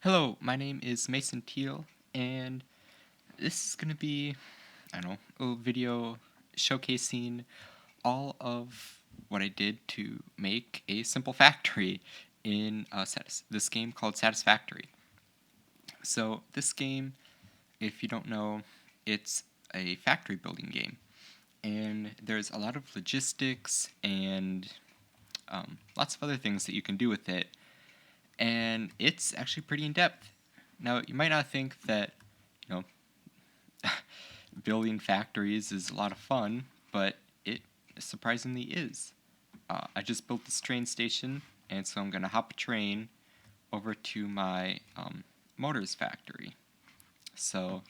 Hello, my name is Mason Teal, and this is going to be, I don't know, a little video showcasing all of what I did to make a simple factory in this game called Satisfactory. So this game, if you don't know, it's a factory building game, and there's a lot of logistics and lots of other things that you can do with it, and it's actually pretty in-depth. Now, you might not think that, you know, building factories is a lot of fun, but it surprisingly is. I just built this train station, and so I'm going to hop a train over to my motors factory. So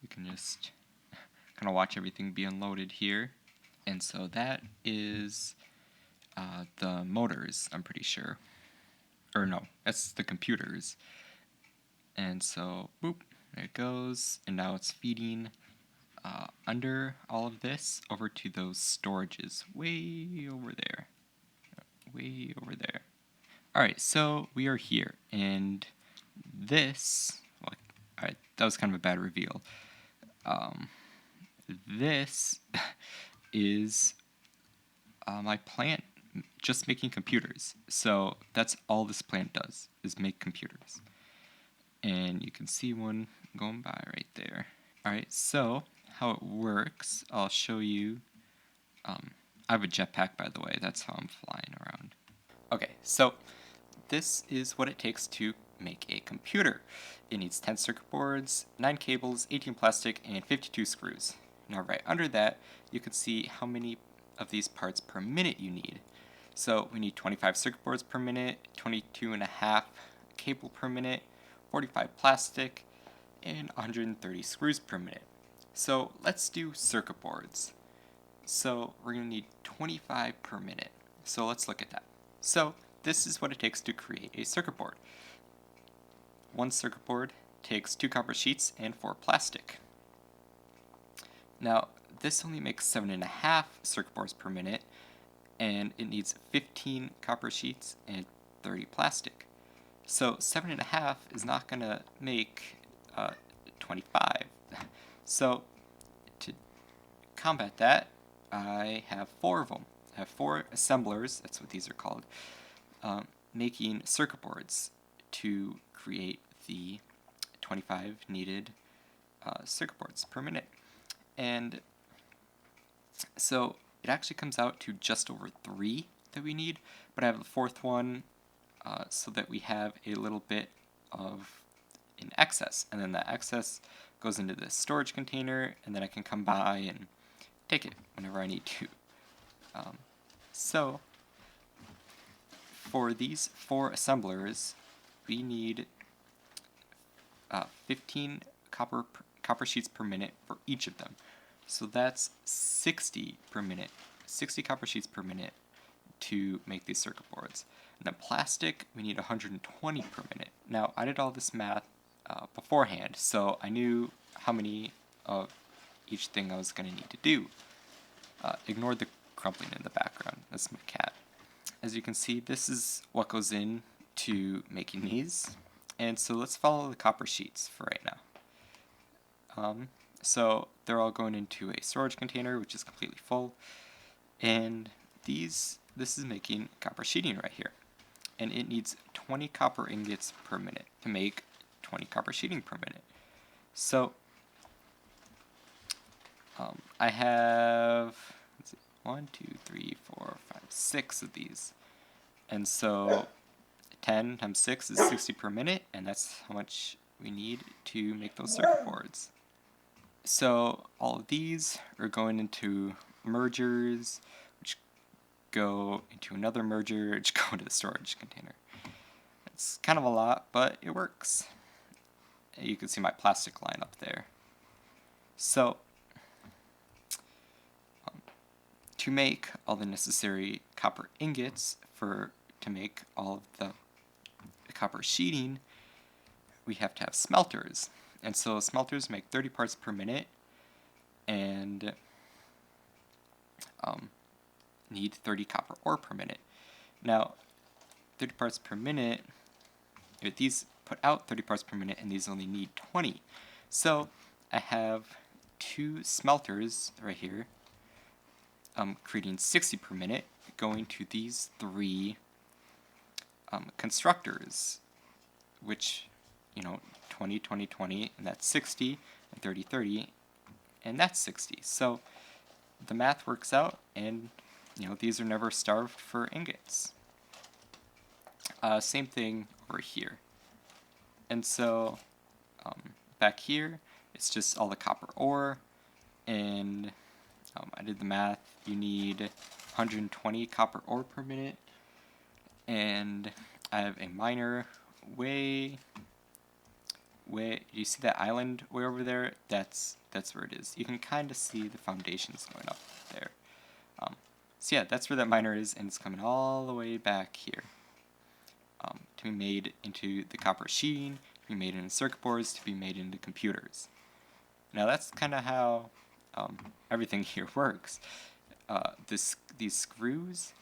you can just kind of watch everything be unloaded here. And so that is the motors, I'm pretty sure. Or no, that's the computers. And so, boop, there it goes. And now it's feeding under all of this over to those storages way over there. Way over there. Alright, so we are here. And this, well, alright, that was kind of a bad reveal. This is my plant just making computers. So that's all this plant does, is make computers. And you can see one going by right there. Alright, so how it works, I'll show you. I have a jetpack, by the way, that's how I'm flying around. Okay, so this is what it takes to make a computer. It needs 10 circuit boards, 9 cables, 18 plastic, and 52 screws. Now right under that, you can see how many of these parts per minute you need. So we need 25 circuit boards per minute, 22.5 cable per minute, 45 plastic, and 130 screws per minute. So let's do circuit boards. So we're going to need 25 per minute. So let's look at that. So this is what it takes to create a circuit board. One circuit board takes 2 copper sheets and 4 plastic. Now this only makes 7.5 circuit boards per minute, and it needs 15 copper sheets and 30 plastic. So 7.5 is not going to make 25. So to combat that, I have 4 of them. I have 4 assemblers, that's what these are called, making circuit boards to create the 25 needed circuit boards per minute. And so it actually comes out to just over 3 that we need, but I have the 4th one so that we have a little bit of in excess, and then that excess goes into this storage container, and then I can come by and take it whenever I need to. So for these 4 assemblers, we need 15 copper sheets per minute for each of them. So that's 60 per minute, 60 copper sheets per minute to make these circuit boards. And then plastic, we need 120 per minute. Now, I did all this math beforehand, so I knew how many of each thing I was going to need to do. Ignore the crumpling in the background. That's my cat. As you can see, this is what goes into making these. And so let's follow the copper sheets for right now. So they're all going into a storage container, which is completely full. And this is making copper sheeting right here. And it needs 20 copper ingots per minute to make 20 copper sheeting per minute. So I have 1, 2, 3, 4, 5, 6 of these. And so 10 times 6 is 60 per minute, and that's how much we need to make those circuit boards. So all of these are going into mergers, which go into another merger, which go into the storage container. It's kind of a lot, but it works. You can see my plastic line up there. So to make all the necessary copper ingots to make all of the copper sheeting, we have to have smelters. And so smelters make 30 parts per minute and need 30 copper ore per minute. Now, 30 parts per minute, these put out 30 parts per minute, and these only need 20. So I have 2 smelters right here, creating 60 per minute, going to these 3 constructors, which, 20, 20, 20, and that's 60, and 30, 30, and that's 60. So the math works out, and these are never starved for ingots. Same thing over here. And so back here, it's just all the copper ore, and I did the math. You need 120 copper ore per minute, and I have a miner way. You see that island way over there? That's where it is. You can kind of see the foundations going up there. So yeah, that's where that miner is, and it's coming all the way back here to be made into the copper sheeting, to be made into circuit boards, to be made into computers. Now that's kind of how everything here works. These screws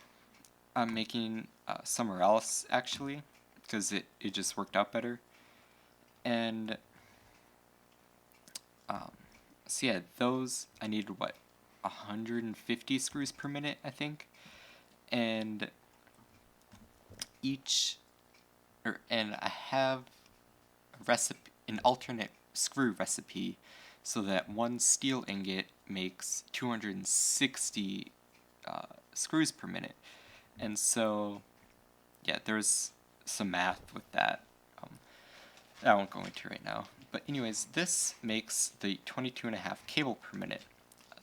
I'm making somewhere else, actually, because it just worked out better. And so yeah, those I needed 150 screws per minute, I think, and I have an alternate screw recipe, so that one steel ingot makes 260 screws per minute, and so yeah, there's some math with that. I won't go into right now. But anyways, this makes the 22.5 cable per minute.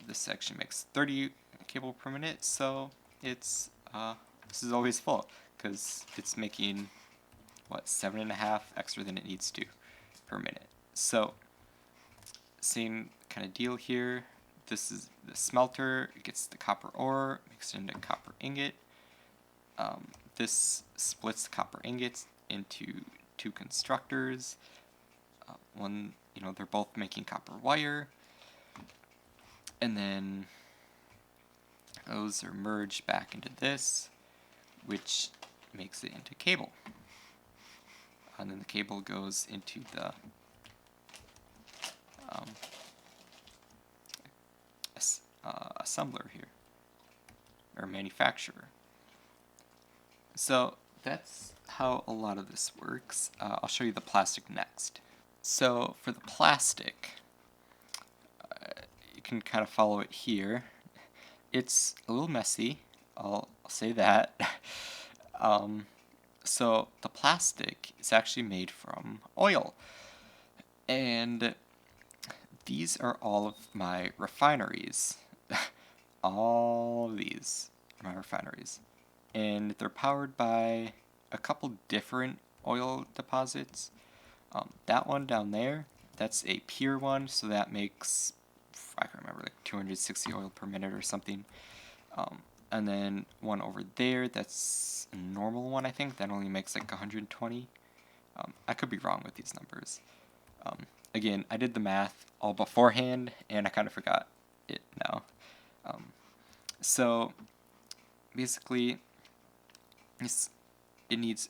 This section makes 30 cable per minute, so it's this is always full because it's making 7.5 extra than it needs to per minute. So same kind of deal here. This is the smelter. It gets the copper ore, makes it into copper ingot. This splits the copper ingots into 2 constructors. One, they're both making copper wire, and then those are merged back into this, which makes it into cable. And then the cable goes into the assembler here, or manufacturer. So that's how a lot of this works. I'll show you the plastic next. So for the plastic, you can kind of follow it here. It's a little messy, I'll say that. So the plastic is actually made from oil, and these are all of my refineries. All of these are my refineries, and they're powered by a couple different oil deposits. That one down there, that's a pure one, so that makes, I can remember, 260 oil per minute or something. And then one over there, that's a normal one, I think, that only makes 120. I could be wrong with these numbers. Again, I did the math all beforehand, and I kind of forgot it now. So basically, it needs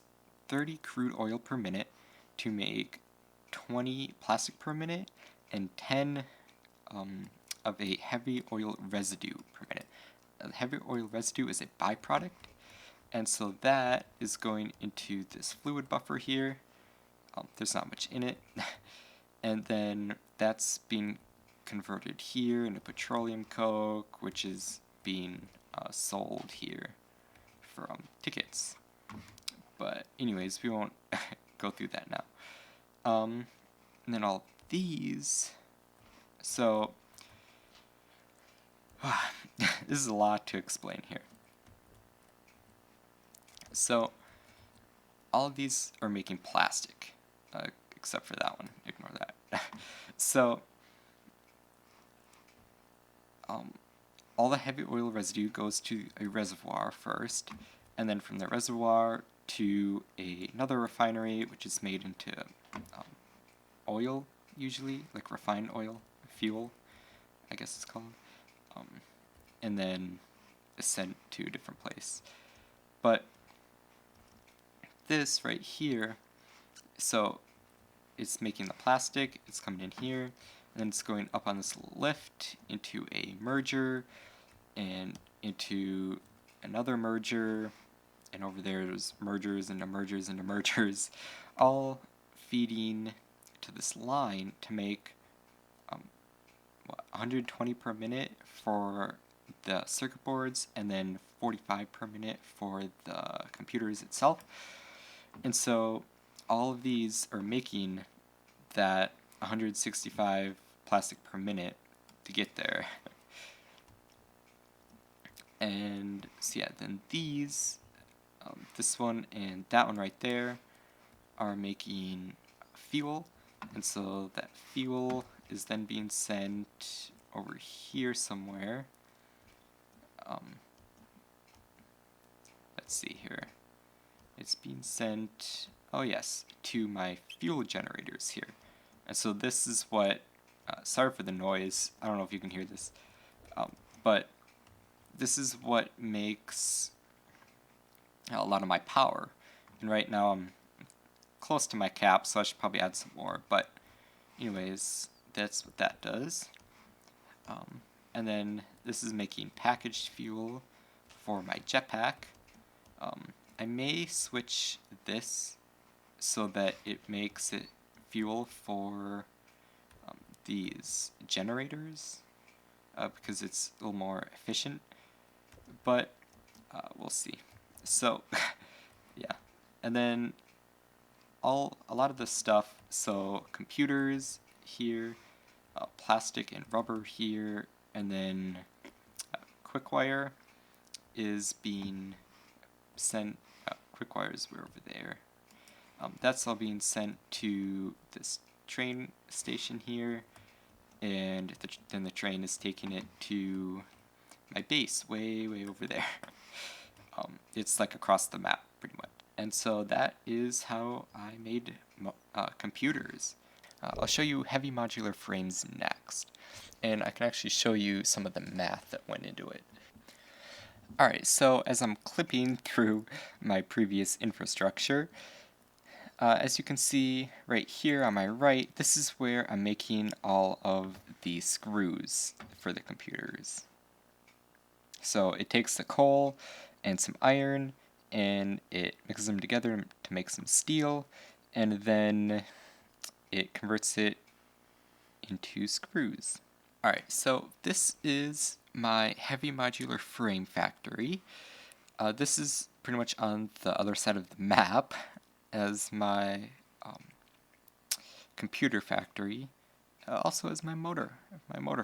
30 crude oil per minute to make 20 plastic per minute, and 10 of a heavy oil residue per minute. The heavy oil residue is a byproduct, and so that is going into this fluid buffer here. There's not much in it. And then that's being converted here into petroleum coke, which is being sold here from tickets. But anyways, we won't go through that now. And then all these, so this is a lot to explain here. So all of these are making plastic, except for that one. Ignore that. So all the heavy oil residue goes to a reservoir first, and then from the reservoir to another refinery, which is made into oil, usually, like refined oil, fuel, I guess it's called, and then is sent to a different place. But this right here So it's making the plastic, it's coming in here, and then it's going up on this lift into a merger, and into another merger, and over there's mergers into mergers into mergers, all feeding to this line to make 120 per minute for the circuit boards, and then 45 per minute for the computers itself. And so all of these are making that 165 plastic per minute to get there. And so yeah, then these, this one and that one right there, are making fuel, and so that fuel is then being sent over here somewhere. Let's see here. It's being sent, oh yes, to my fuel generators here. And so this is what, sorry for the noise, I don't know if you can hear this, but this is what makes a lot of my power. And right now I'm close to my cap, so I should probably add some more, but anyways, that's what that does. And then this is making packaged fuel for my jetpack. I may switch this so that it makes it fuel for these generators, because it's a little more efficient, but we'll see. So yeah, and then a lot of this stuff, so computers here, plastic and rubber here, and then quick wire is being sent, quick wires were over there. That's all being sent to this train station here, and then the train is taking it to my base way over there. It's like across the map pretty much. And so that is how I made computers. I'll show you heavy modular frames next, and I can actually show you some of the math that went into it. Alright, so as I'm clipping through my previous infrastructure, as you can see right here on my right, this is where I'm making all of the screws for the computers. So it takes the coal and some iron, and it mixes them together to make some steel, and then it converts it into screws. Alright, so this is my heavy modular frame factory. This is pretty much on the other side of the map as my computer factory, also as my motor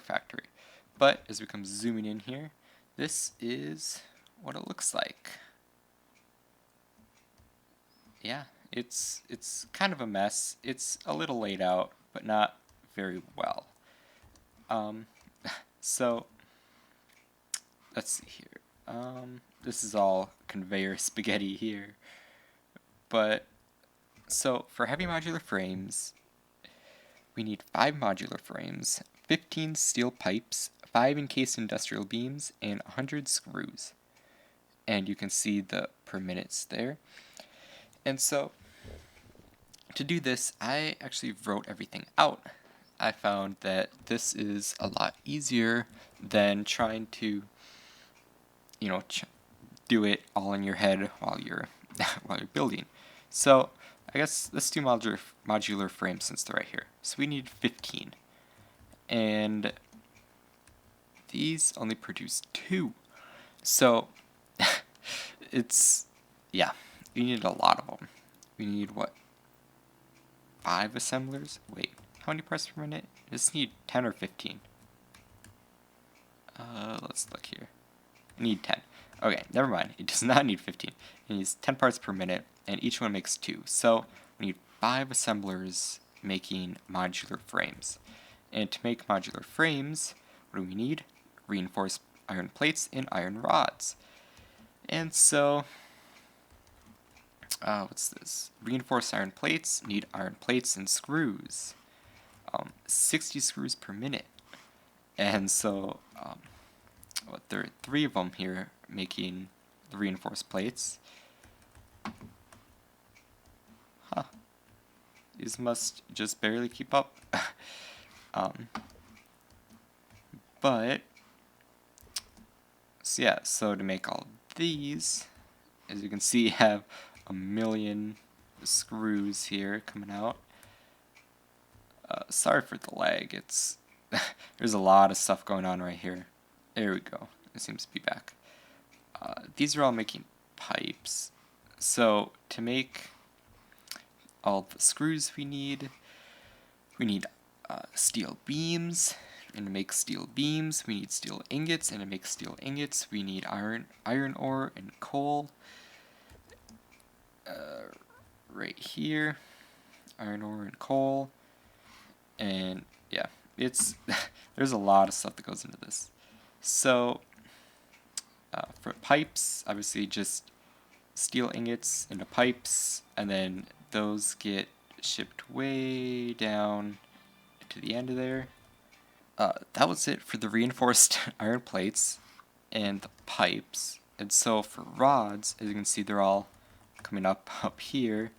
factory. But as we come zooming in here, this is what it looks like. Yeah, it's kind of a mess. It's a little laid out, but not very well. So let's see here. This is all conveyor spaghetti here. But so for heavy modular frames, we need 5 modular frames, 15 steel pipes, 5 encased industrial beams, and 100 screws. And you can see the per minutes there. And so to do this, I actually wrote everything out. I found that this is a lot easier than trying to, do it all in your head while you're building. So I guess let's do modular frames since they're right here. So we need 15, and these only produce 2. So yeah, we need a lot of them. We need what? 5 assemblers? Wait, how many parts per minute? Does need 10 or 15? Let's look here. I need 10. Okay, never mind. It does not need 15. It needs 10 parts per minute, and each one makes 2. So we need 5 assemblers making modular frames. And to make modular frames, what do we need? Reinforced iron plates and iron rods. And so, what's this? Reinforced iron plates need iron plates and screws. 60 screws per minute. And so, there are 3 of them here making the reinforced plates. these must just barely keep up. um, but, so yeah, so to make all these, as you can see, have a million screws here coming out. Sorry for the lag, it's there's a lot of stuff going on right here. There we go, it seems to be back. These are all making pipes. So to make all the screws we need steel beams, and to make steel beams we need steel ingots, and to make steel ingots we need iron ore and coal. Right here, iron ore and coal, and yeah, it's there's a lot of stuff that goes into this. So for pipes, obviously just steel ingots into pipes, and then those get shipped way down to the end of there. That was it for the reinforced iron plates and the pipes. And so for rods, as you can see, they're all coming up here.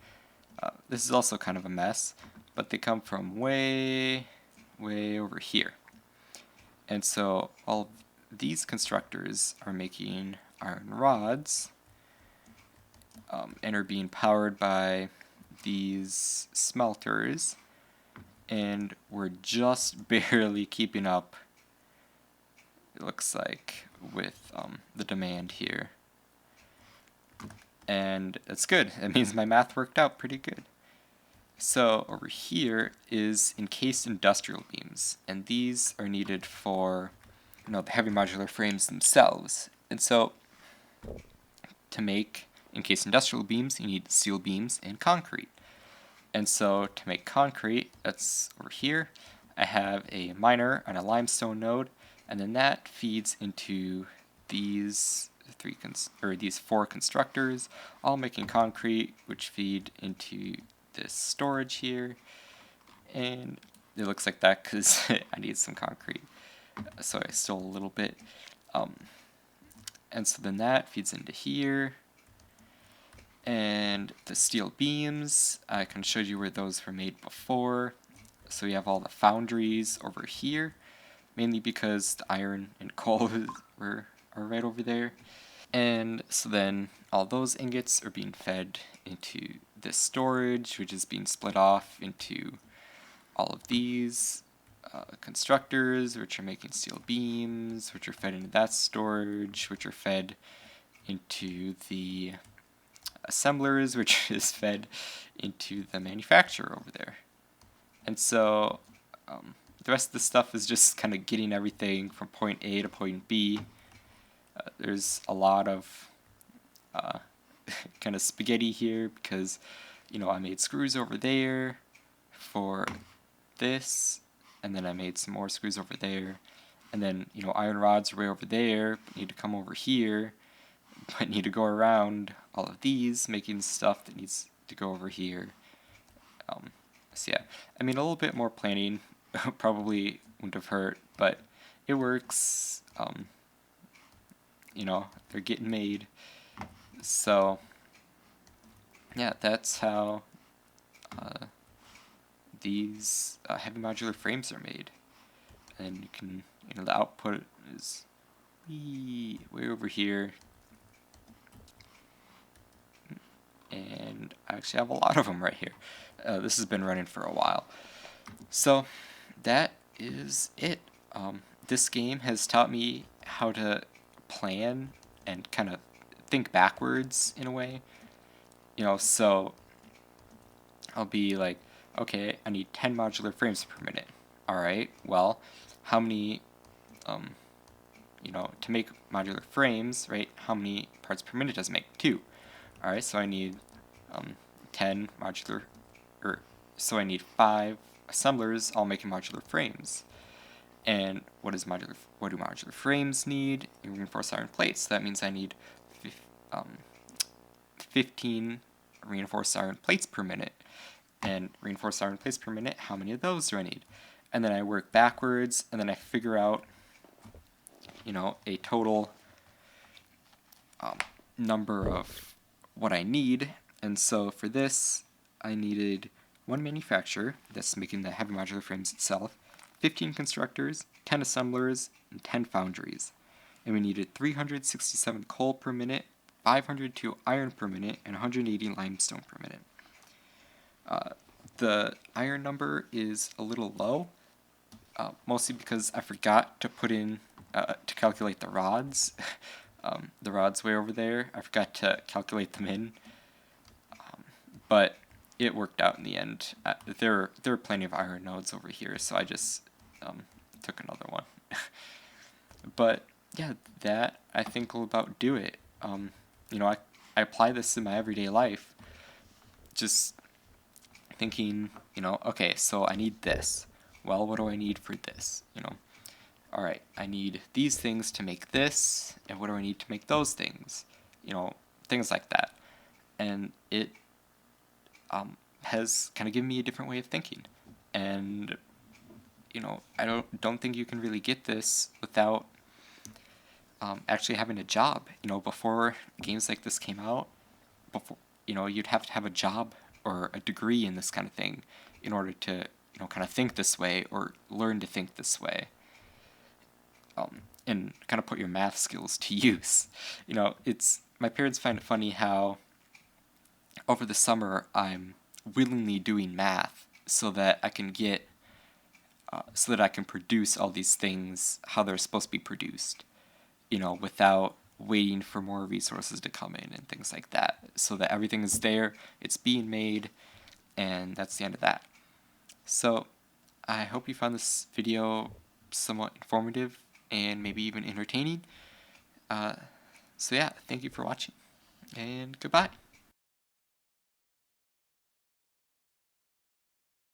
This is also kind of a mess, but they come from way over here. And so all these constructors are making iron rods, and are being powered by these smelters, and we're just barely keeping up, it looks like, with the demand here. And that's good. It means my math worked out pretty good. So over here is encased industrial beams, and these are needed for the heavy modular frames themselves. And so to make encased industrial beams, you need steel beams and concrete. And so to make concrete, that's over here. I have a miner on a limestone node, and then that feeds into these these four constructors, all making concrete, which feed into this storage here. And it looks like that because I need some concrete, so I stole a little bit. And so then that feeds into here. And the steel beams, I can show you where those were made before. So we have all the foundries over here, mainly because the iron and coal are right over there. And so then all those ingots are being fed into this storage, which is being split off into all of these constructors, which are making steel beams, which are fed into that storage, which are fed into the assemblers, which is fed into the manufacturer over there. And so the rest of the stuff is just kind of getting everything from point A to point B. There's a lot of kind of spaghetti here because, I made screws over there for this, and then I made some more screws over there, and then, iron rods are way over there, but need to come over here, but need to go around all of these, making stuff that needs to go over here. So yeah, a little bit more planning probably wouldn't have hurt, but it works. They're getting made. So yeah, that's how these heavy modular frames are made. And you can, the output is way over here. And I actually have a lot of them right here. This has been running for a while. So that is it. This game has taught me how to plan and kind of think backwards in a way. So I'll be like, okay, I need 10 modular frames per minute. Alright, well, how many, to make modular frames, right, how many parts per minute does it make? 2. Alright, so I need 10 modular, so I need 5 assemblers all making modular frames. And what do modular frames need? Reinforced iron plates. So that means I need 15 reinforced iron plates per minute. And reinforced iron plates per minute, how many of those do I need? And then I work backwards, and then I figure out, a total number of what I need. And so for this, I needed one manufacturer that's making the heavy modular frames itself, 15 constructors, 10 assemblers, and 10 foundries. And we needed 367 coal per minute, 502 iron per minute, and 180 limestone per minute. The iron number is a little low, mostly because I forgot to put in, to calculate the rods. The rods way over there, I forgot to calculate them in. But it worked out in the end. There are plenty of iron nodes over here, so I just took another one. But yeah, that I think will about do it. I apply this in my everyday life, just thinking, okay, so I need this. Well, what do I need for this? All right, I need these things to make this, and what do I need to make those things? Things like that. And it has kind of given me a different way of thinking. And, I don't think you can really get this without actually having a job. Before games like this came out, you'd have to have a job or a degree in this kind of thing in order to, kind of think this way or learn to think this way. And kind of put your math skills to use. My parents find it funny how over the summer I'm willingly doing math so that I can produce all these things how they're supposed to be produced, without waiting for more resources to come in and things like that, so that everything is there, it's being made, and that's the end of that. So I hope you found this video somewhat informative and maybe even entertaining. So yeah, thank you for watching, and goodbye.